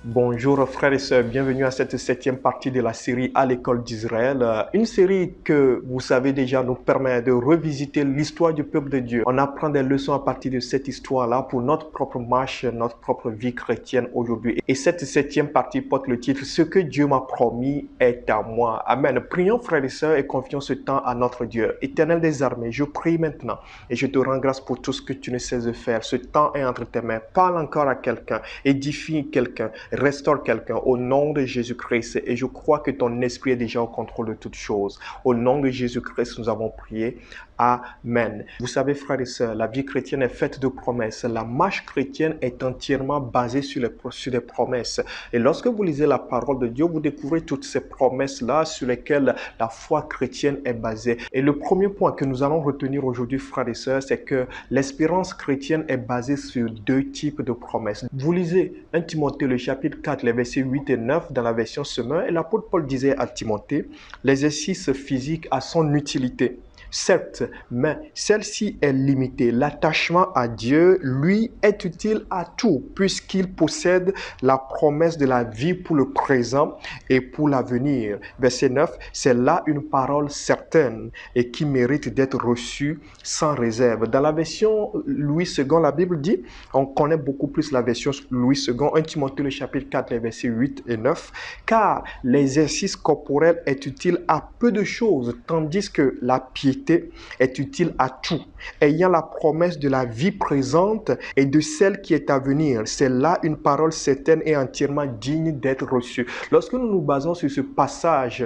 Bonjour frères et sœurs, bienvenue à cette septième partie de la série à l'école d'Israël. Une série que vous savez déjà nous permet de revisiter l'histoire du peuple de Dieu. On apprend des leçons à partir de cette histoire-là pour notre propre marche, notre propre vie chrétienne aujourd'hui. Et cette septième partie porte le titre « Ce que Dieu m'a promis est à moi ». Amen. Prions frères et sœurs et confions ce temps à notre Dieu. Éternel des armées, je prie maintenant et je te rends grâce pour tout ce que tu ne cesses de faire. Ce temps est entre tes mains. Parle encore à quelqu'un, édifie quelqu'un. Restaure quelqu'un au nom de Jésus-Christ et je crois que ton esprit est déjà au contrôle de toutes choses. Au nom de Jésus-Christ, nous avons prié. Amen. Vous savez, frères et sœurs, la vie chrétienne est faite de promesses. La marche chrétienne est entièrement basée sur des promesses. Et lorsque vous lisez la parole de Dieu, vous découvrez toutes ces promesses-là sur lesquelles la foi chrétienne est basée. Et le premier point que nous allons retenir aujourd'hui, frères et sœurs, c'est que l'espérance chrétienne est basée sur deux types de promesses. Vous lisez 1 Timothée, le chapitre 4, les versets 8 et 9 dans la version Semeur, et l'apôtre Paul disait à Timothée, l'exercice physique a son utilité. Certes, mais celle-ci est limitée. L'attachement à Dieu, lui, est utile à tout, puisqu'il possède la promesse de la vie pour le présent et pour l'avenir. Verset 9, c'est là une parole certaine et qui mérite d'être reçue sans réserve. Dans la version Louis II, la Bible dit, on connaît beaucoup plus la version Louis II, 1 Timothée, le chapitre 4, les versets 8 et 9, car l'exercice corporel est utile à peu de choses, tandis que la piété est utile à tout, ayant la promesse de la vie présente et de celle qui est à venir. C'est là une parole certaine et entièrement digne d'être reçue. Lorsque nous nous basons sur ce passage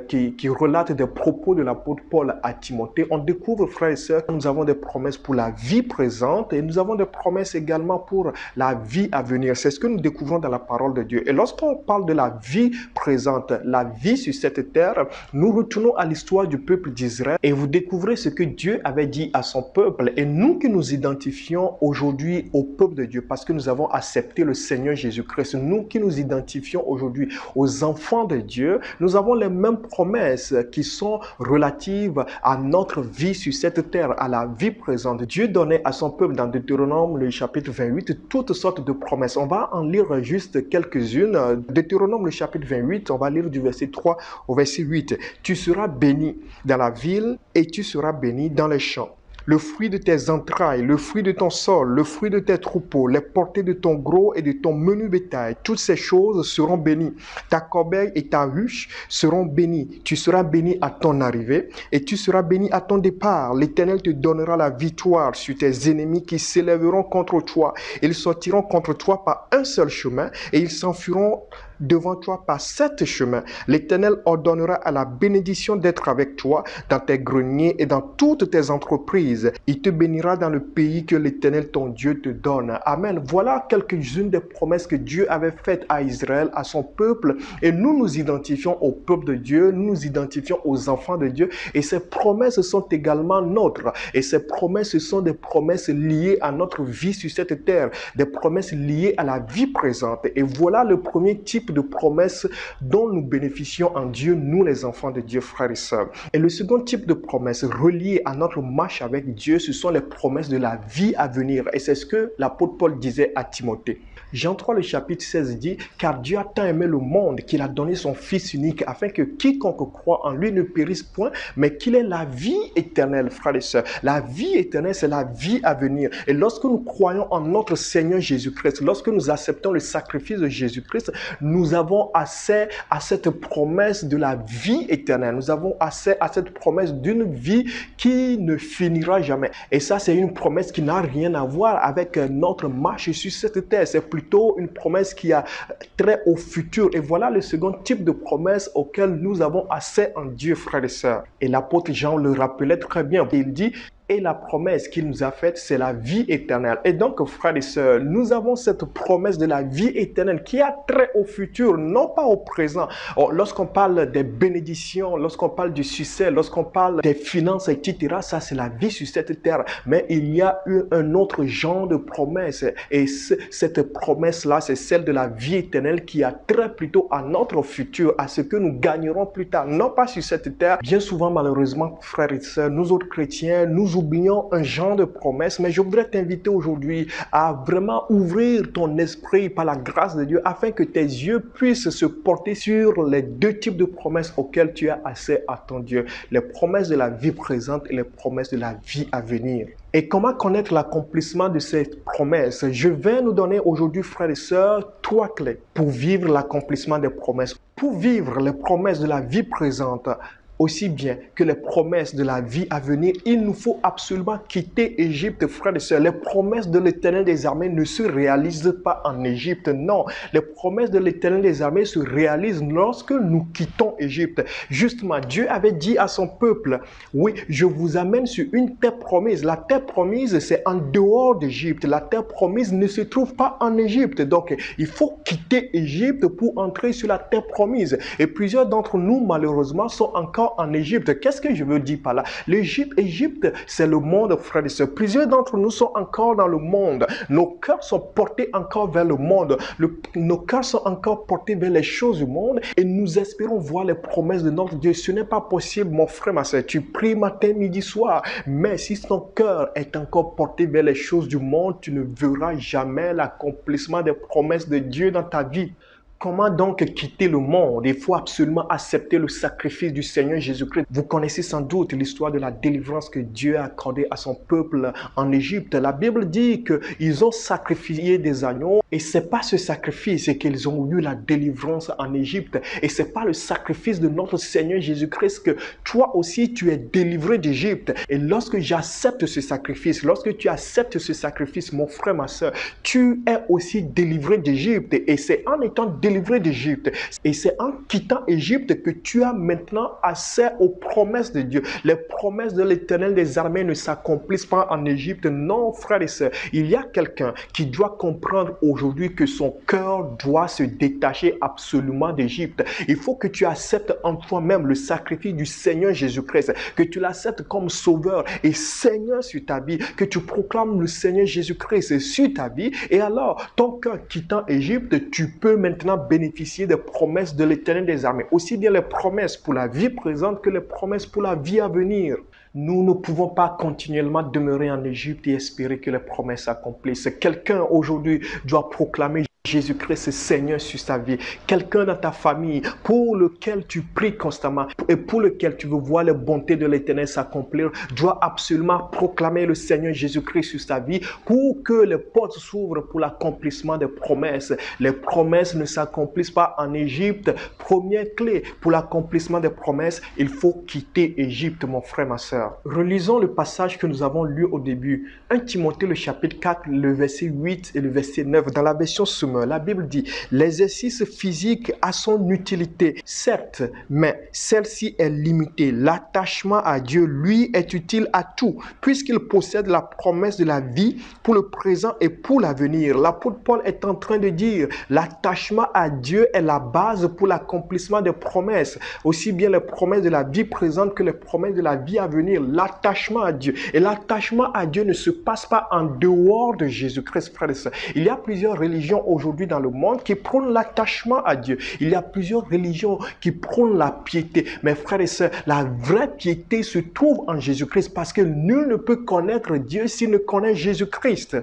qui relate des propos de l'apôtre Paul à Timothée, on découvre, frères et sœurs, que nous avons des promesses pour la vie présente et nous avons des promesses également pour la vie à venir. C'est ce que nous découvrons dans la parole de Dieu. Et lorsqu'on parle de la vie présente, la vie sur cette terre, nous retournons à l'histoire du peuple d'Israël et vous découvrez ce que Dieu avait dit à son peuple et nous qui nous identifions aujourd'hui au peuple de Dieu parce que nous avons accepté le Seigneur Jésus-Christ, nous qui nous identifions aujourd'hui aux enfants de Dieu, nous avons les mêmes promesses qui sont relatives à notre vie sur cette terre, à la vie présente. Dieu donnait à son peuple dans Deutéronome, le chapitre 28, toutes sortes de promesses. On va en lire juste quelques-unes. Deutéronome, le chapitre 28, on va lire du verset 3 au verset 8. Tu seras béni dans la ville et tu seras béni dans les champs. Le fruit de tes entrailles, le fruit de ton sol, le fruit de tes troupeaux, les portées de ton gros et de ton menu bétail, toutes ces choses seront bénies. Ta corbeille et ta ruche seront bénies. Tu seras béni à ton arrivée et tu seras béni à ton départ. L'Éternel te donnera la victoire sur tes ennemis qui s'élèveront contre toi. Ils sortiront contre toi par un seul chemin et ils s'enfuiront devant toi par 7 chemins. L'Éternel ordonnera à la bénédiction d'être avec toi dans tes greniers et dans toutes tes entreprises. Il te bénira dans le pays que l'Éternel ton Dieu te donne. Amen. Voilà quelques-unes des promesses que Dieu avait faites à Israël, à son peuple. Et nous nous identifions au peuple de Dieu, nous nous identifions aux enfants de Dieu. Et ces promesses sont également nôtres. Et ces promesses sont des promesses liées à notre vie sur cette terre, des promesses liées à la vie présente. Et voilà le premier type de promesses dont nous bénéficions en Dieu, nous les enfants de Dieu, frères et sœurs. Et le second type de promesses reliées à notre marche avec Dieu, ce sont les promesses de la vie à venir. Et c'est ce que l'apôtre Paul disait à Timothée. Jean 3, le chapitre 16 dit « Car Dieu a tant aimé le monde qu'il a donné son Fils unique afin que quiconque croit en lui ne périsse point, mais qu'il ait la vie éternelle, frères et sœurs. » La vie éternelle, c'est la vie à venir. Et lorsque nous croyons en notre Seigneur Jésus-Christ, lorsque nous acceptons le sacrifice de Jésus-Christ, nous avons accès à cette promesse de la vie éternelle. Nous avons accès à cette promesse d'une vie qui ne finira jamais. Et ça, c'est une promesse qui n'a rien à voir avec notre marche sur cette terre. C'est plutôt une promesse qui a trait au futur. Et voilà le second type de promesse auquel nous avons accès en Dieu, frères et sœurs. Et l'apôtre Jean le rappelait très bien. Il dit « Et la promesse qu'il nous a faite, c'est la vie éternelle. » Et donc, frères et sœurs, nous avons cette promesse de la vie éternelle qui a trait au futur, non pas au présent. Lorsqu'on parle des bénédictions, lorsqu'on parle du succès, lorsqu'on parle des finances, etc., ça c'est la vie sur cette terre. Mais il y a un autre genre de promesse. Et cette promesse-là, c'est celle de la vie éternelle qui a trait plutôt à notre futur, à ce que nous gagnerons plus tard, non pas sur cette terre. Bien souvent, malheureusement, frères et sœurs, nous autres chrétiens, nous oublions un genre de promesse, mais je voudrais t'inviter aujourd'hui à vraiment ouvrir ton esprit par la grâce de Dieu afin que tes yeux puissent se porter sur les deux types de promesses auxquelles tu as accès à ton Dieu. Les promesses de la vie présente et les promesses de la vie à venir. Et comment connaître l'accomplissement de ces promesses? Je vais nous donner aujourd'hui, frères et sœurs, 3 clés pour vivre l'accomplissement des promesses. Pour vivre les promesses de la vie présente, aussi bien que les promesses de la vie à venir, il nous faut absolument quitter Égypte, frères et sœurs. Les promesses de l'Éternel des armées ne se réalisent pas en Égypte, non. Les promesses de l'Éternel des armées se réalisent lorsque nous quittons Égypte. Justement, Dieu avait dit à son peuple, oui, je vous amène sur une terre promise. La terre promise, c'est en dehors d'Égypte. La terre promise ne se trouve pas en Égypte. Donc, il faut quitter Égypte pour entrer sur la terre promise. Et plusieurs d'entre nous, malheureusement, sont encore en Égypte. Qu'est-ce que je veux dire par là? Égypte, c'est le monde, frères et sœurs. Plusieurs d'entre nous sont encore dans le monde. Nos cœurs sont portés encore vers le monde. Nos cœurs sont encore portés vers les choses du monde et nous espérons voir les promesses de notre Dieu. Ce n'est pas possible, mon frère, ma sœur. Tu pries matin, midi, soir. Mais si ton cœur est encore porté vers les choses du monde, tu ne verras jamais l'accomplissement des promesses de Dieu dans ta vie. Comment donc quitter le monde? Il faut absolument accepter le sacrifice du Seigneur Jésus-Christ. Vous connaissez sans doute l'histoire de la délivrance que Dieu a accordée à son peuple en Égypte. La Bible dit qu'ils ont sacrifié des agneaux et c'est pas ce sacrifice qu'ils ont eu la délivrance en Égypte. Et c'est pas le sacrifice de notre Seigneur Jésus-Christ que toi aussi tu es délivré d'Égypte. Et lorsque j'accepte ce sacrifice, lorsque tu acceptes ce sacrifice, mon frère, ma soeur, tu es aussi délivré d'Égypte. Et c'est en étant délivré d'Égypte. Et c'est en quittant Égypte que tu as maintenant accès aux promesses de Dieu. Les promesses de l'Éternel des armées ne s'accomplissent pas en Égypte. Non, frères et sœurs, il y a quelqu'un qui doit comprendre aujourd'hui que son cœur doit se détacher absolument d'Égypte. Il faut que tu acceptes en toi-même le sacrifice du Seigneur Jésus-Christ, que tu l'acceptes comme sauveur et Seigneur sur ta vie, que tu proclames le Seigneur Jésus-Christ sur ta vie. Et alors, ton cœur quittant Égypte, tu peux maintenant bénéficier des promesses de l'Éternel des armées, aussi bien les promesses pour la vie présente que les promesses pour la vie à venir. Nous ne pouvons pas continuellement demeurer en Égypte et espérer que les promesses s'accomplissent. Quelqu'un aujourd'hui doit proclamer Jésus-Christ Seigneur sur sa vie. Quelqu'un dans ta famille pour lequel tu pries constamment et pour lequel tu veux voir les bontés de l'Éternel s'accomplir doit absolument proclamer le Seigneur Jésus-Christ sur sa vie pour que les portes s'ouvrent pour l'accomplissement des promesses. Les promesses ne s'accomplissent pas en Égypte. Première clé pour l'accomplissement des promesses, il faut quitter Égypte, mon frère, ma soeur. Relisons le passage que nous avons lu au début. 1 Timothée, le chapitre 4, le verset 8 et le verset 9. Dans la version Semeur, la Bible dit, l'exercice physique a son utilité, certes, mais celle-ci est limitée. L'attachement à Dieu, lui, est utile à tout, puisqu'il possède la promesse de la vie pour le présent et pour l'avenir. L'apôtre Paul est en train de dire, l'attachement à Dieu est la base pour l'accomplissement des promesses, aussi bien les promesses de la vie présente que les promesses de la vie à venir. L'attachement à Dieu. Et l'attachement à Dieu ne se passe pas en dehors de Jésus-Christ, frères et sœurs. Il y a plusieurs religions aujourd'hui dans le monde qui prônent l'attachement à Dieu. Il y a plusieurs religions qui prônent la piété. Mais frères et sœurs, la vraie piété se trouve en Jésus-Christ parce que nul ne peut connaître Dieu s'il ne connaît Jésus-Christ.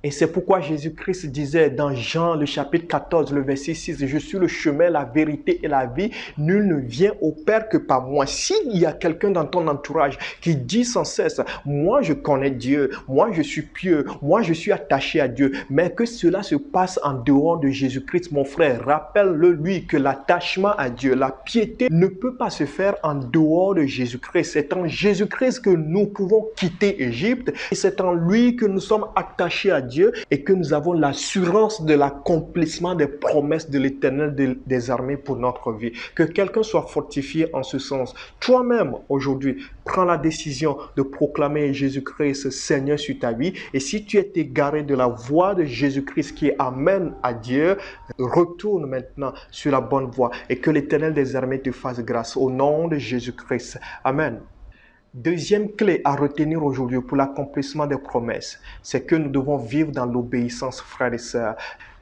Et c'est pourquoi Jésus-Christ disait dans Jean le chapitre 14, le verset 6, « Je suis le chemin, la vérité et la vie. Nul ne vient au Père que par moi. » S'il y a quelqu'un dans ton entourage qui dit sans cesse, « Moi, je connais Dieu. Moi, je suis pieux. Moi, je suis attaché à Dieu. » Mais que cela se passe en dehors de Jésus-Christ, mon frère, rappelle-le lui que l'attachement à Dieu, la piété ne peut pas se faire en dehors de Jésus-Christ. C'est en Jésus-Christ que nous pouvons quitter Égypte et c'est en lui que nous sommes attachés à Dieu et que nous avons l'assurance de l'accomplissement des promesses de l'Éternel des armées pour notre vie. Que quelqu'un soit fortifié en ce sens. Toi-même, aujourd'hui, prends la décision de proclamer Jésus-Christ Seigneur sur ta vie. Et si tu es égaré de la voie de Jésus-Christ qui amène à Dieu, retourne maintenant sur la bonne voie et que l'Éternel des armées te fasse grâce. Au nom de Jésus-Christ. Amen. Deuxième clé à retenir aujourd'hui pour l'accomplissement des promesses, c'est que nous devons vivre dans l'obéissance, frères et sœurs.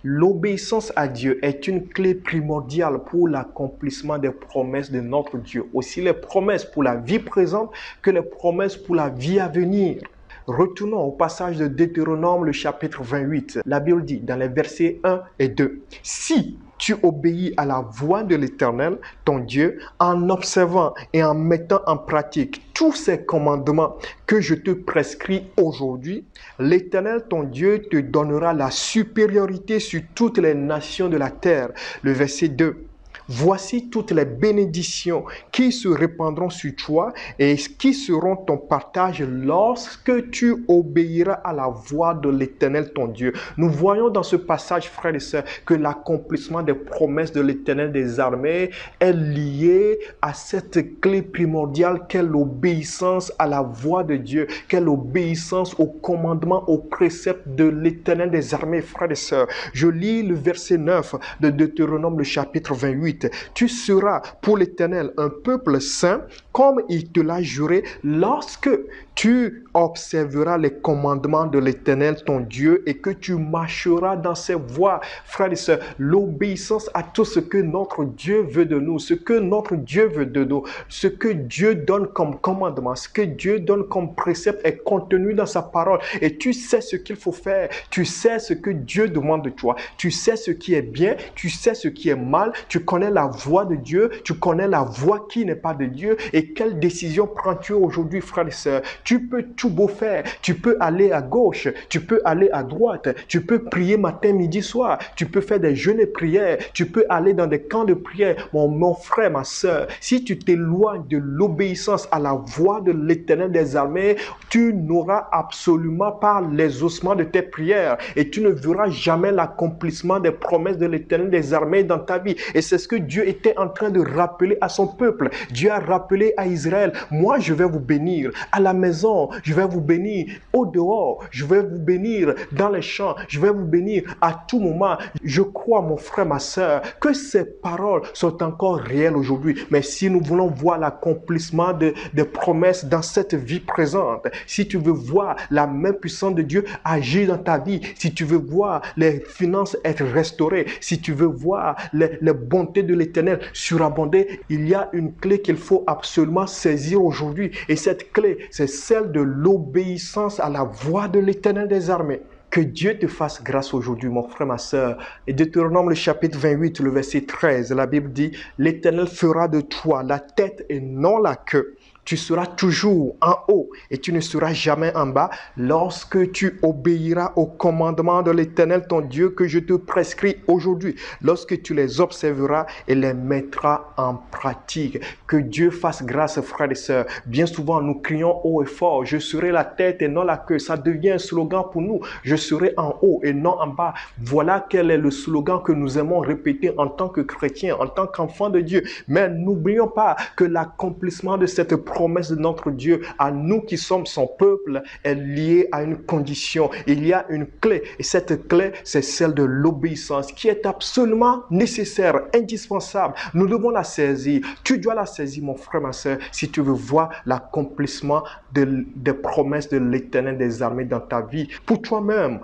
L'obéissance à Dieu est une clé primordiale pour l'accomplissement des promesses de notre Dieu. Aussi les promesses pour la vie présente que les promesses pour la vie à venir. Retournons au passage de Deutéronome, le chapitre 28. La Bible dit dans les versets 1 et 2, « Si tu obéis à la voix de l'Éternel, ton Dieu, en observant et en mettant en pratique tous ces commandements que je te prescris aujourd'hui, l'Éternel, ton Dieu, te donnera la supériorité sur toutes les nations de la terre. » Le verset 2. Voici toutes les bénédictions qui se répandront sur toi et qui seront ton partage lorsque tu obéiras à la voix de l'Éternel ton Dieu. Nous voyons dans ce passage, frères et sœurs, que l'accomplissement des promesses de l'Éternel des armées est lié à cette clé primordiale qu'est l'obéissance à la voix de Dieu, qu'est l'obéissance aux commandements, aux préceptes de l'Éternel des armées, frères et sœurs. Je lis le verset 9 de Deutéronome, le chapitre 28. Tu seras pour l'Éternel un peuple saint, comme il te l'a juré, lorsque tu observeras les commandements de l'Éternel ton Dieu et que tu marcheras dans ses voies. Frères et sœurs, l'obéissance à tout ce que notre Dieu veut de nous, ce que notre Dieu veut de nous, ce que Dieu donne comme commandement, ce que Dieu donne comme précepte est contenu dans sa parole. Et tu sais ce qu'il faut faire, tu sais ce que Dieu demande de toi, tu sais ce qui est bien, tu sais ce qui est mal, tu connais la voix de Dieu, tu connais la voix qui n'est pas de Dieu. Et quelle décision prends-tu aujourd'hui, frères et sœurs? Tu peux tout beau faire, tu peux aller à gauche, tu peux aller à droite, tu peux prier matin, midi, soir, tu peux faire des jeûnes et prières, tu peux aller dans des camps de prière. Mon frère, ma sœur, si tu t'éloignes de l'obéissance à la voix de l'Éternel des armées, tu n'auras absolument pas l'exaucement de tes prières et tu ne verras jamais l'accomplissement des promesses de l'Éternel des armées dans ta vie. Et c'est ce que Dieu était en train de rappeler à son peuple. Dieu a rappelé à Israël, moi je vais vous bénir à la maison, je vais vous bénir au dehors, je vais vous bénir dans les champs, je vais vous bénir à tout moment. Je crois, mon frère, ma soeur, que ces paroles sont encore réelles aujourd'hui. Mais si nous voulons voir l'accomplissement des promesses dans cette vie présente, si tu veux voir la main puissante de Dieu agir dans ta vie, si tu veux voir les finances être restaurées, si tu veux voir les bontés de l'Éternel surabonder, il y a une clé qu'il faut absolument saisir aujourd'hui. Et cette clé, c'est celle de l'obéissance à la voix de l'Éternel des armées. Que Dieu te fasse grâce aujourd'hui, mon frère, ma sœur. Et Deutéronome, le chapitre 28, le verset 13, la Bible dit, « L'Éternel fera de toi la tête et non la queue. Tu seras toujours en haut et tu ne seras jamais en bas lorsque tu obéiras aux commandements de l'Éternel ton Dieu que je te prescris aujourd'hui, lorsque tu les observeras et les mettras en pratique. » Que Dieu fasse grâce, frères et sœurs. Bien souvent, nous crions haut et fort, « Je serai la tête et non la queue ». Ça devient un slogan pour nous. « Je serai en haut et non en bas ». Voilà quel est le slogan que nous aimons répéter en tant que chrétiens, en tant qu'enfants de Dieu. Mais n'oublions pas que l'accomplissement de cette promesse de notre Dieu à nous qui sommes son peuple est liée à une condition. Il y a une clé et cette clé, c'est celle de l'obéissance qui est absolument nécessaire, indispensable. Nous devons la saisir. Tu dois la saisir, mon frère, ma soeur, si tu veux voir l'accomplissement des promesses de l'Éternel des armées dans ta vie, pour toi-même,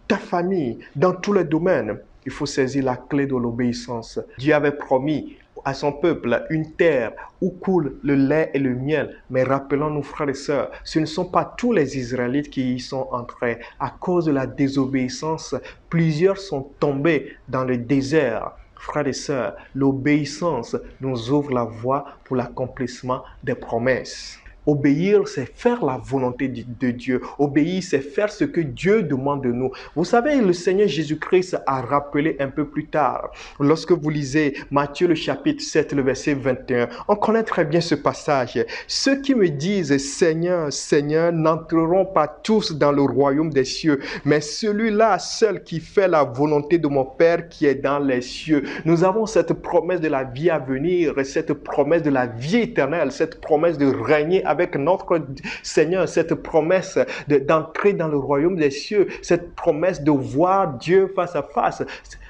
ta famille, dans tous les domaines. Il faut saisir la clé de l'obéissance. Dieu avait promis à son peuple une terre où coule le lait et le miel. Mais rappelons-nous, frères et sœurs, ce ne sont pas tous les Israélites qui y sont entrés. À cause de la désobéissance, plusieurs sont tombés dans le désert. Frères et sœurs, l'obéissance nous ouvre la voie pour l'accomplissement des promesses. Obéir, c'est faire la volonté de Dieu. Obéir, c'est faire ce que Dieu demande de nous. Vous savez, le Seigneur Jésus-Christ a rappelé un peu plus tard, lorsque vous lisez Matthieu le chapitre 7, le verset 21, on connaît très bien ce passage. Ceux qui me disent Seigneur, Seigneur, n'entreront pas tous dans le royaume des cieux, mais celui-là seul qui fait la volonté de mon Père qui est dans les cieux. Nous avons cette promesse de la vie à venir, cette promesse de la vie éternelle, cette promesse de régner avec notre Seigneur, cette promesse d'entrer dans le royaume des cieux, cette promesse de voir Dieu face à face.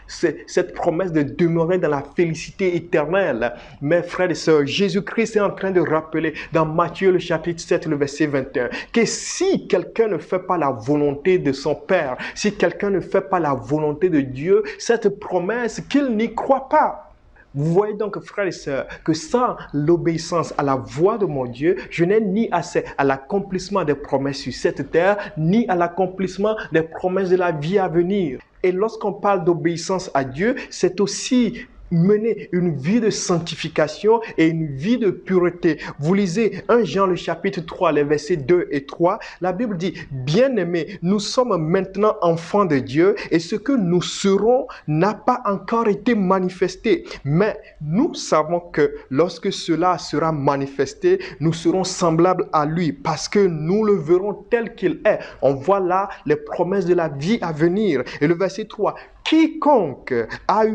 cette promesse de demeurer dans la félicité éternelle. Mes frères et sœurs, Jésus-Christ est en train de rappeler dans Matthieu le chapitre 7, le verset 21, que si quelqu'un ne fait pas la volonté de son Père, si quelqu'un ne fait pas la volonté de Dieu, cette promesse, qu'il n'y croit pas. Vous voyez donc, frères et sœurs, que sans l'obéissance à la voix de mon Dieu, je n'ai ni accès à l'accomplissement des promesses sur cette terre, ni à l'accomplissement des promesses de la vie à venir. Et lorsqu'on parle d'obéissance à Dieu, c'est aussi mener une vie de sanctification et une vie de pureté. Vous lisez 1 Jean le chapitre 3, les versets 2 et 3. La Bible dit, bien-aimés, nous sommes maintenant enfants de Dieu et ce que nous serons n'a pas encore été manifesté. Mais nous savons que lorsque cela sera manifesté, nous serons semblables à lui parce que nous le verrons tel qu'il est. On voit là les promesses de la vie à venir. Et le verset 3, quiconque a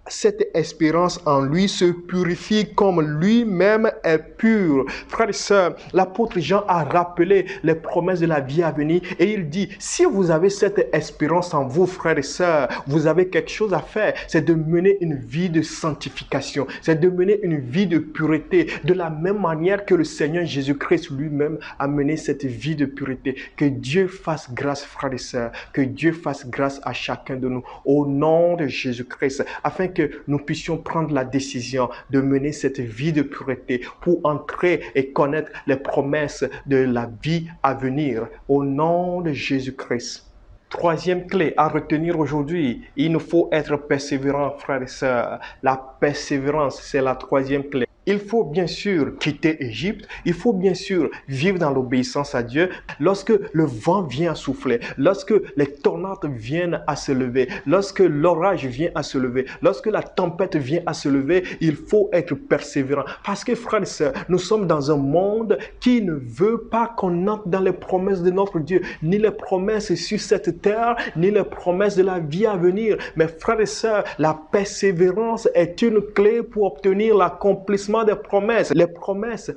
cette espérance en lui se purifie comme lui-même est pur. Frères et sœurs, l'apôtre Jean a rappelé les promesses de la vie à venir et il dit, si vous avez cette espérance en vous, frères et sœurs, vous avez quelque chose à faire, c'est de mener une vie de sanctification, c'est de mener une vie de pureté, de la même manière que le Seigneur Jésus-Christ lui-même a mené cette vie de pureté. Que Dieu fasse grâce, frères et sœurs, que Dieu fasse grâce à chacun de nous, au nom de Jésus-Christ, afin que nous puissions prendre la décision de mener cette vie de pureté pour entrer et connaître les promesses de la vie à venir, au nom de Jésus-Christ. Troisième clé à retenir aujourd'hui, il nous faut être persévérant, frères et sœurs. La persévérance, c'est la troisième clé. Il faut bien sûr quitter Égypte, il faut bien sûr vivre dans l'obéissance à Dieu. Lorsque le vent vient à souffler, lorsque les tornades viennent à se lever, lorsque l'orage vient à se lever, lorsque la tempête vient à se lever, il faut être persévérant. Parce que, frères et sœurs, nous sommes dans un monde qui ne veut pas qu'on entre dans les promesses de notre Dieu, ni les promesses sur cette terre, ni les promesses de la vie à venir. Mais frères et sœurs, la persévérance est une clé pour obtenir l'accomplissement des promesses, les promesses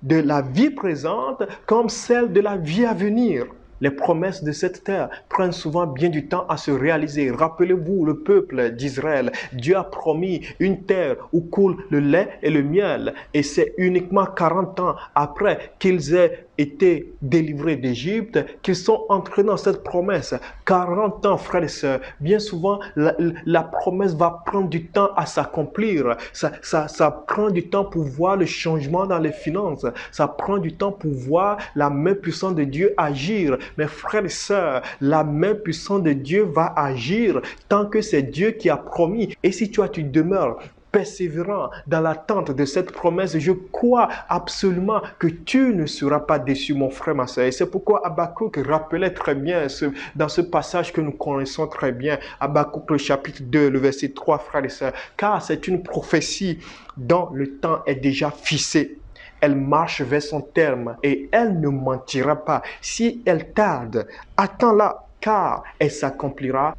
de la vie présente comme celles de la vie à venir. Les promesses de cette terre prennent souvent bien du temps à se réaliser. Rappelez-vous le peuple d'Israël. Dieu a promis une terre où coule le lait et le miel. Et c'est uniquement 40 ans après qu'ils aient été délivrés d'Égypte qu'ils sont entrés dans cette promesse. 40 ans, frères et sœurs. Bien souvent, la promesse va prendre du temps à s'accomplir. Ça prend du temps pour voir le changement dans les finances. Ça prend du temps pour voir la main puissante de Dieu agir. Mais frères et sœurs, la main puissante de Dieu va agir tant que c'est Dieu qui a promis. Et si toi, tu demeures persévérant dans l'attente de cette promesse, je crois absolument que tu ne seras pas déçu, mon frère, ma soeur. Et c'est pourquoi Habakkuk rappelait très bien dans ce passage que nous connaissons très bien, Habakkuk le chapitre 2, le verset 3, frères et sœurs, car c'est une prophétie dont le temps est déjà fixé. Elle marche vers son terme et elle ne mentira pas. Si elle tarde, attends-la. Car elle s'accomplira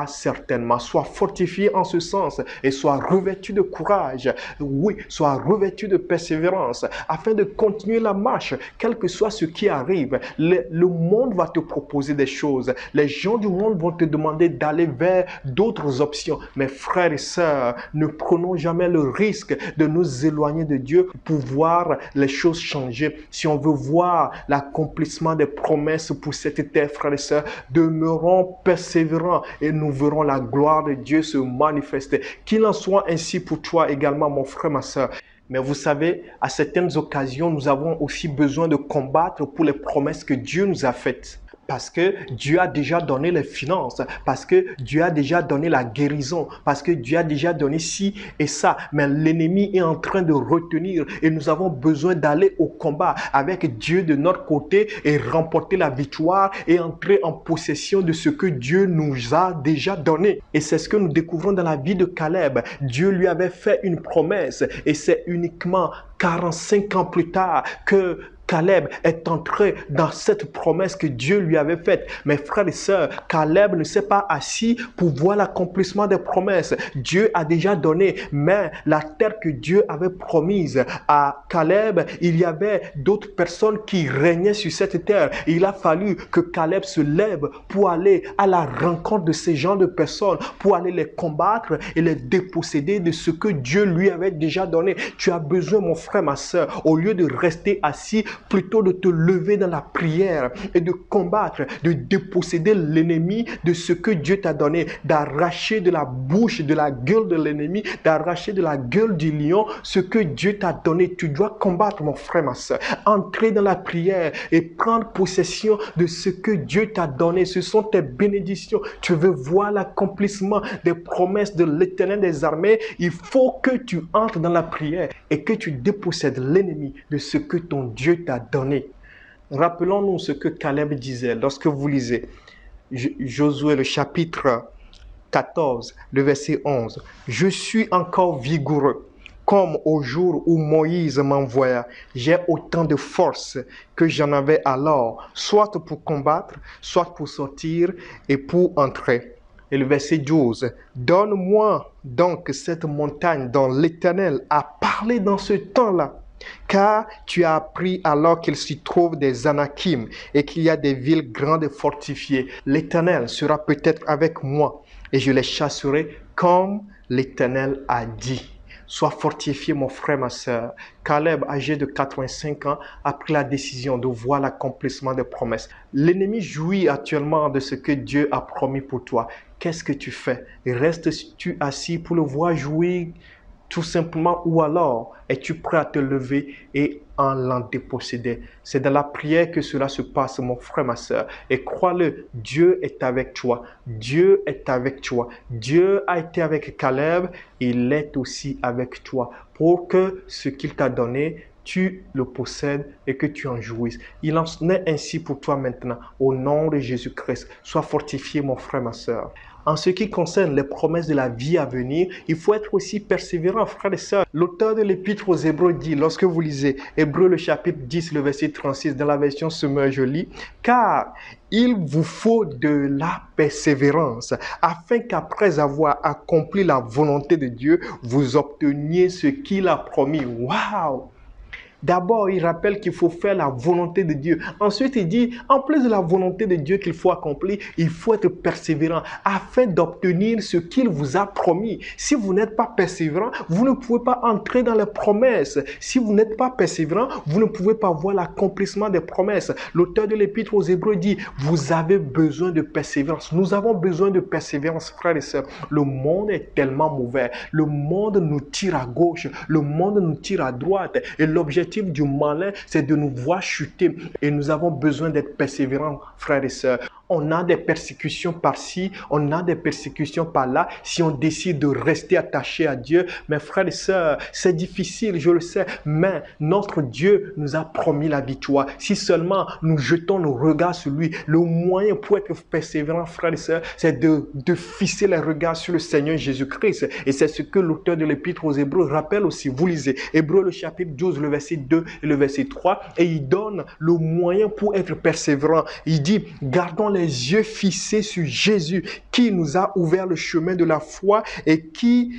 certainement. Sois fortifié en ce sens et sois revêtu de courage. Oui, sois revêtu de persévérance afin de continuer la marche, quel que soit ce qui arrive. Le monde va te proposer des choses. Les gens du monde vont te demander d'aller vers d'autres options. Mais frères et sœurs, ne prenons jamais le risque de nous éloigner de Dieu pour voir les choses changer. Si on veut voir l'accomplissement des promesses pour cette terre, frères et sœurs, demeurons persévérants et nous verrons la gloire de Dieu se manifester. Qu'il en soit ainsi pour toi également, mon frère, ma soeur. Mais vous savez, à certaines occasions, nous avons aussi besoin de combattre pour les promesses que Dieu nous a faites. Parce que Dieu a déjà donné les finances, parce que Dieu a déjà donné la guérison, parce que Dieu a déjà donné ci et ça. Mais l'ennemi est en train de retenir et nous avons besoin d'aller au combat avec Dieu de notre côté et remporter la victoire et entrer en possession de ce que Dieu nous a déjà donné. Et c'est ce que nous découvrons dans la vie de Caleb. Dieu lui avait fait une promesse et c'est uniquement 45 ans plus tard que Caleb est entré dans cette promesse que Dieu lui avait faite. Mes frères et sœurs, Caleb ne s'est pas assis pour voir l'accomplissement des promesses. Dieu a déjà donné, mais la terre que Dieu avait promise à Caleb, il y avait d'autres personnes qui régnaient sur cette terre. Il a fallu que Caleb se lève pour aller à la rencontre de ces gens de personnes, pour aller les combattre et les déposséder de ce que Dieu lui avait déjà donné. Tu as besoin, mon frère, ma soeur, au lieu de rester assis, plutôt de te lever dans la prière et de combattre, de déposséder l'ennemi de ce que Dieu t'a donné, d'arracher de la bouche, de la gueule de l'ennemi, d'arracher de la gueule du lion ce que Dieu t'a donné. Tu dois combattre, mon frère, ma soeur. Entrer dans la prière et prendre possession de ce que Dieu t'a donné. Ce sont tes bénédictions. Tu veux voir l'accomplissement des promesses de l'Éternel des armées. Il faut que tu entres dans la prière et que tu dépossèdes l'ennemi de ce que ton Dieu t'a donné. Rappelons-nous ce que Caleb disait lorsque vous lisez Josué le chapitre 14, le verset 11. Je suis encore vigoureux, comme au jour où Moïse m'envoya. J'ai autant de force que j'en avais alors, soit pour combattre, soit pour sortir et pour entrer. Et le verset 12. Donne-moi donc cette montagne dont l'Éternel a parlé dans ce temps-là. Car tu as appris alors qu'il s'y trouve des Anakim et qu'il y a des villes grandes et fortifiées. L'Éternel sera peut-être avec moi et je les chasserai comme l'Éternel a dit. Sois fortifié, mon frère, ma soeur. Caleb, âgé de 85 ans, a pris la décision de voir l'accomplissement des promesses. L'ennemi jouit actuellement de ce que Dieu a promis pour toi. Qu'est-ce que tu fais? Restes-tu assis pour le voir jouir tout simplement, ou alors es-tu prêt à te lever et en l'en déposséder? C'est dans la prière que cela se passe, mon frère, ma soeur. Et crois-le, Dieu est avec toi. Dieu est avec toi. Dieu a été avec Caleb, il est aussi avec toi pour que ce qu'il t'a donné, tu le possèdes et que tu en jouisses. Il en est ainsi pour toi maintenant, au nom de Jésus-Christ. Sois fortifié, mon frère, ma soeur. En ce qui concerne les promesses de la vie à venir, il faut être aussi persévérant, frères et sœurs. L'auteur de l'Épître aux Hébreux dit, lorsque vous lisez Hébreux le chapitre 10, le verset 36, dans la version Semeur, je lis, « Car il vous faut de la persévérance, afin qu'après avoir accompli la volonté de Dieu, vous obteniez ce qu'il a promis. » Waouh! D'abord, il rappelle qu'il faut faire la volonté de Dieu. Ensuite, il dit, en plus de la volonté de Dieu qu'il faut accomplir, il faut être persévérant afin d'obtenir ce qu'il vous a promis. Si vous n'êtes pas persévérant, vous ne pouvez pas entrer dans les promesses. Si vous n'êtes pas persévérant, vous ne pouvez pas voir l'accomplissement des promesses. L'auteur de l'Épître aux Hébreux dit, vous avez besoin de persévérance. Nous avons besoin de persévérance, frères et sœurs. Le monde est tellement mauvais. Le monde nous tire à gauche. Le monde nous tire à droite. Et l'objectif du malin, c'est de nous voir chuter. Et nous avons besoin d'être persévérants, frères et sœurs. On a des persécutions par-ci, on a des persécutions par-là. Si on décide de rester attaché à Dieu, mes frères et sœurs, c'est difficile, je le sais, mais notre Dieu nous a promis la victoire. Si seulement nous jetons nos regards sur lui, le moyen pour être persévérant, frères et sœurs, c'est de fixer les regards sur le Seigneur Jésus-Christ. Et c'est ce que l'auteur de l'Épître aux Hébreux rappelle aussi. Vous lisez Hébreux le chapitre 12, le verset 2 et le verset 3, et il donne le moyen pour être persévérant. Il dit, gardons les yeux fixés sur Jésus qui nous a ouvert le chemin de la foi et qui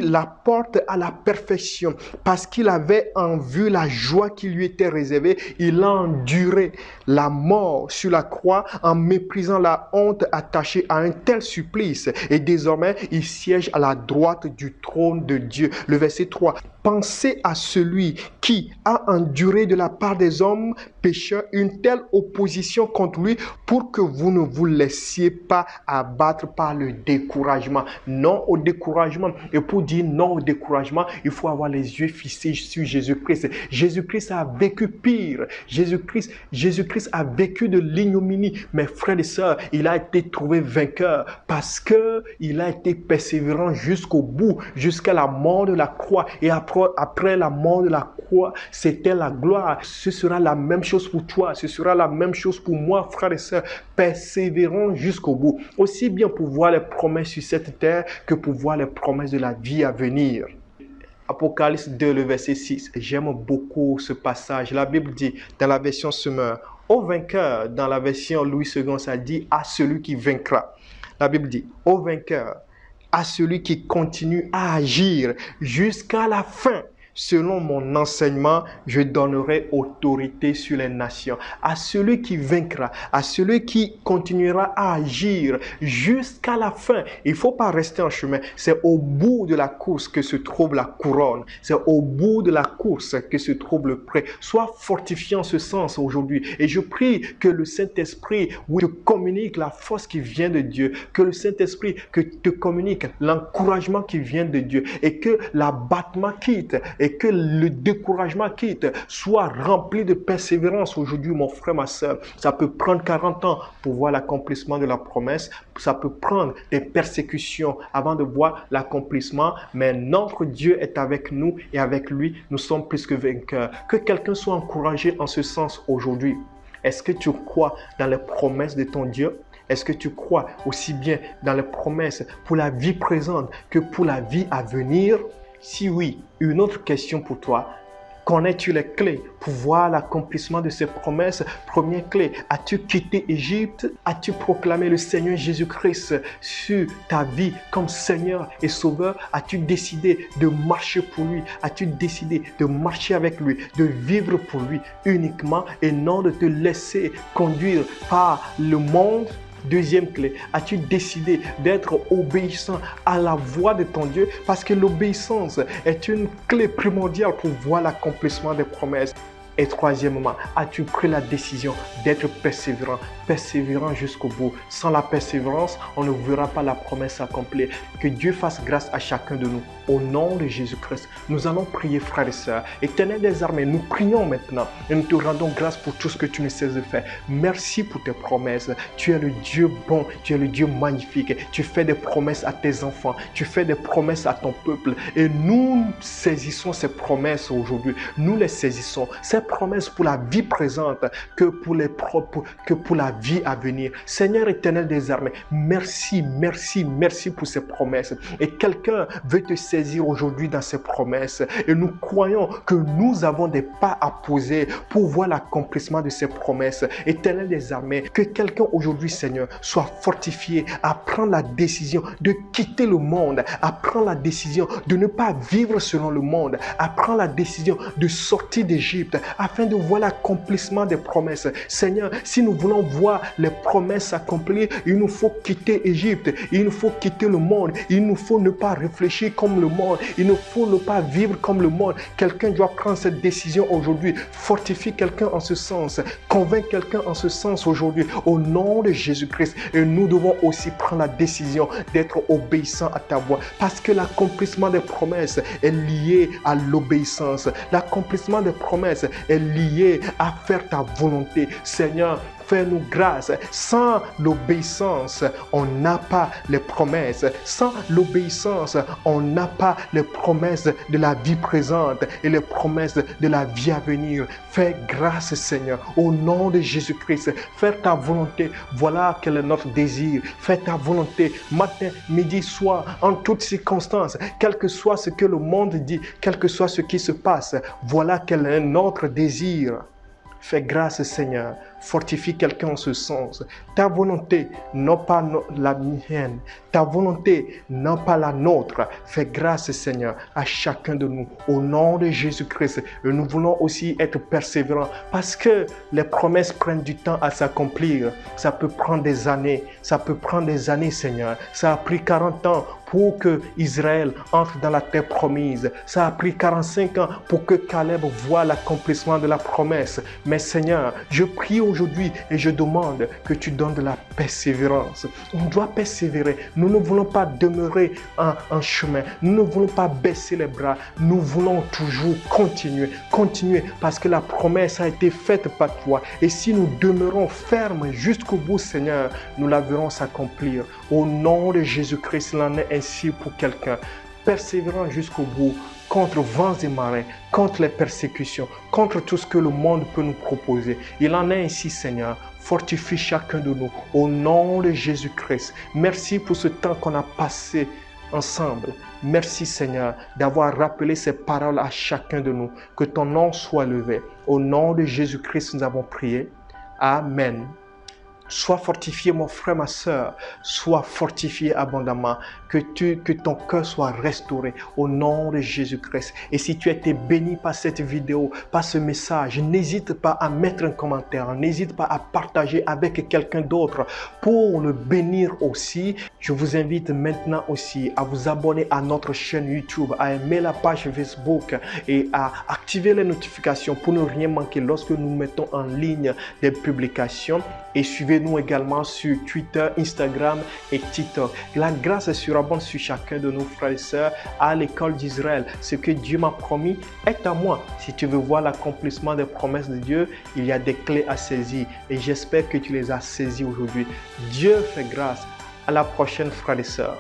la porte à la perfection. Parce qu'il avait en vue la joie qui lui était réservée, il a enduré la mort sur la croix en méprisant la honte attachée à un tel supplice. Et désormais, il siège à la droite du trône de Dieu. Le verset 3. Pensez à celui qui a enduré de la part des hommes pécheurs une telle opposition contre lui pour que vous ne vous laissiez pas abattre par le découragement. Non au découragement. Et pour dire non au découragement, il faut avoir les yeux fixés sur Jésus-Christ. Jésus-Christ a vécu pire. Jésus-Christ a vécu de l'ignominie. Mes frères et sœurs, il a été trouvé vainqueur parce qu'il a été persévérant jusqu'au bout, jusqu'à la mort de la croix. Et après la mort de la croix, c'était la gloire. Ce sera la même chose pour toi. Ce sera la même chose pour moi, frères et sœurs. Persévérons jusqu'au bout. Aussi bien pour voir les promesses sur cette terre que pour voir les promesses de la vie à venir. Apocalypse 2, le verset 6. J'aime beaucoup ce passage. La Bible dit dans la version Semeur, au vainqueur, dans la version Louis II, ça dit à celui qui vaincra. La Bible dit au vainqueur, à celui qui continue à agir jusqu'à la fin. Selon mon enseignement, je donnerai autorité sur les nations. À celui qui vaincra, à celui qui continuera à agir jusqu'à la fin. Il ne faut pas rester en chemin. C'est au bout de la course que se trouve la couronne. C'est au bout de la course que se trouve le prêt. Sois fortifié en ce sens aujourd'hui. Et je prie que le Saint-Esprit te communique la force qui vient de Dieu. Que le Saint-Esprit te communique l'encouragement qui vient de Dieu. Et que l'abattement quitte. Et que le découragement quitte, soit rempli de persévérance aujourd'hui, mon frère, ma soeur. Ça peut prendre 40 ans pour voir l'accomplissement de la promesse. Ça peut prendre des persécutions avant de voir l'accomplissement. Mais notre Dieu est avec nous et avec lui, nous sommes plus que vainqueurs. Que quelqu'un soit encouragé en ce sens aujourd'hui. Est-ce que tu crois dans les promesses de ton Dieu? Est-ce que tu crois aussi bien dans les promesses pour la vie présente que pour la vie à venir? Si oui, une autre question pour toi. Connais-tu les clés pour voir l'accomplissement de ces promesses? Première clé, as-tu quitté Égypte? As-tu proclamé le Seigneur Jésus-Christ sur ta vie comme Seigneur et Sauveur? As-tu décidé de marcher pour lui? As-tu décidé de marcher avec lui, de vivre pour lui uniquement et non de te laisser conduire par le monde? Deuxième clé, as-tu décidé d'être obéissant à la voix de ton Dieu? Parce que l'obéissance est une clé primordiale pour voir l'accomplissement des promesses. Et troisièmement, as-tu pris la décision d'être persévérant, persévérant jusqu'au bout? Sans la persévérance, on ne verra pas la promesse accomplie. Que Dieu fasse grâce à chacun de nous. Au nom de Jésus-Christ, nous allons prier, frères et sœurs. Éternel des armées, nous prions maintenant et nous te rendons grâce pour tout ce que tu ne cesses de faire. Merci pour tes promesses. Tu es le Dieu bon, tu es le Dieu magnifique. Tu fais des promesses à tes enfants, tu fais des promesses à ton peuple. Et nous saisissons ces promesses aujourd'hui. Nous les saisissons. Ces promesses pour la vie présente que pour la vie à venir. Seigneur éternel des armées, merci, merci, merci pour ces promesses. Et quelqu'un veut te saisir aujourd'hui dans ces promesses. Et nous croyons que nous avons des pas à poser pour voir l'accomplissement de ces promesses. Éternel des armées, que quelqu'un aujourd'hui, Seigneur, soit fortifié à prendre la décision de quitter le monde, à prendre la décision de ne pas vivre selon le monde, à prendre la décision de sortir d'Égypte, afin de voir l'accomplissement des promesses. Seigneur, si nous voulons voir les promesses accomplies, il nous faut quitter Égypte, il nous faut quitter le monde, il nous faut ne pas réfléchir comme le monde, il nous faut ne pas vivre comme le monde. Quelqu'un doit prendre cette décision aujourd'hui. Fortifie quelqu'un en ce sens, convainc quelqu'un en ce sens aujourd'hui, au nom de Jésus-Christ. Et nous devons aussi prendre la décision d'être obéissant à ta voix, parce que l'accomplissement des promesses est lié à l'obéissance. L'accomplissement des promesses est lié à faire ta volonté. Seigneur, fais-nous grâce. Sans l'obéissance, on n'a pas les promesses. Sans l'obéissance, on n'a pas les promesses de la vie présente et les promesses de la vie à venir. Fais grâce, Seigneur, au nom de Jésus-Christ. Faire ta volonté, voilà quel est notre désir. Fais ta volonté matin, midi, soir, en toutes circonstances, quel que soit ce que le monde dit, quel que soit ce qui se passe. Voilà quel est notre désir. Fais grâce, Seigneur. Fortifie quelqu'un en ce sens. Ta volonté, non pas la mienne. Ta volonté, non pas la nôtre. Fais grâce, Seigneur, à chacun de nous. Au nom de Jésus-Christ. Et nous voulons aussi être persévérants parce que les promesses prennent du temps à s'accomplir. Ça peut prendre des années. Ça peut prendre des années, Seigneur. Ça a pris 40 ans pour que Israël entre dans la terre promise. Ça a pris 45 ans pour que Caleb voie l'accomplissement de la promesse. Mais Seigneur, je prie aujourd'hui et je demande que tu donnes de la persévérance. On doit persévérer. Nous ne voulons pas demeurer en chemin. Nous ne voulons pas baisser les bras. Nous voulons toujours continuer. Continuer parce que la promesse a été faite par toi. Et si nous demeurons fermes jusqu'au bout, Seigneur, nous la verrons s'accomplir. Au nom de Jésus-Christ, il en est ainsi pour quelqu'un. Persévérant jusqu'au bout, contre vents et marées, contre les persécutions, contre tout ce que le monde peut nous proposer. Il en est ainsi, Seigneur. Fortifie chacun de nous au nom de Jésus-Christ. Merci pour ce temps qu'on a passé ensemble. Merci Seigneur d'avoir rappelé ces paroles à chacun de nous. Que ton nom soit levé. Au nom de Jésus-Christ, nous avons prié. Amen. Sois fortifié, mon frère, ma soeur. Sois fortifié abondamment. Que ton cœur soit restauré au nom de Jésus-Christ. Et si tu as été béni par cette vidéo, par ce message, n'hésite pas à mettre un commentaire. N'hésite pas à partager avec quelqu'un d'autre pour le bénir aussi. Je vous invite maintenant aussi à vous abonner à notre chaîne YouTube, à aimer la page Facebook et à activer les notifications pour ne rien manquer lorsque nous mettons en ligne des publications. Et suivez-nous également sur Twitter, Instagram et TikTok. La grâce surabonde sur chacun de nos frères et sœurs à l'école d'Israël. Ce que Dieu m'a promis est à moi. Si tu veux voir l'accomplissement des promesses de Dieu, il y a des clés à saisir. Et j'espère que tu les as saisies aujourd'hui. Dieu fait grâce. À la prochaine, frères et sœurs.